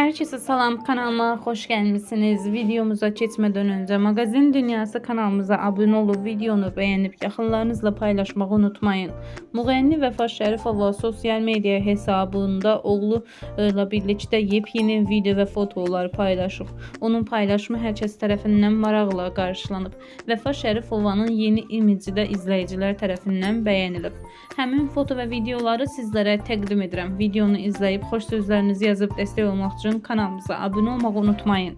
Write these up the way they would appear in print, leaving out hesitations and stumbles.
Herkese salam, kanalıma hoş gelmişsiniz. Videomuza geçmeden önce Magazin Dünyası kanalımıza abone olup videonu beğenip yakınlarınızla paylaşmayı unutmayın. Müğənni Vəfa Şərifova sosyal medya hesabında oğluyla birlikte yepyeni video ve fotolar paylaşıb. Onun paylaşımı herkes tərəfindən maraqla qarşılanıb. Vəfa Şərifovanın yeni imici də izləyicilər tərəfindən bəyənilib. Həmin foto və videoları sizlərə təqdim edirəm. Videonu izləyib xoş sözlərinizi yazıb dəstək olmaq için kanalımıza abone olmayı unutmayın.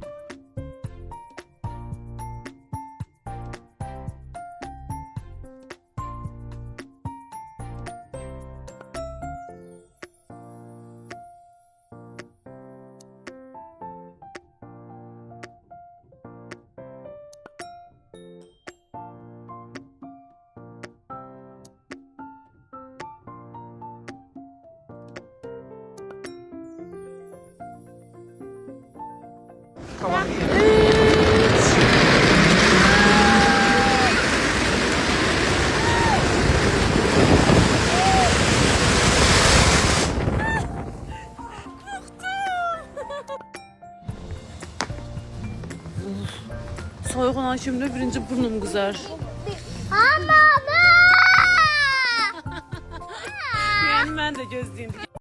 Soyğun şimdi birinci burnum kızar. Ama Yani ben de gözleyeyim.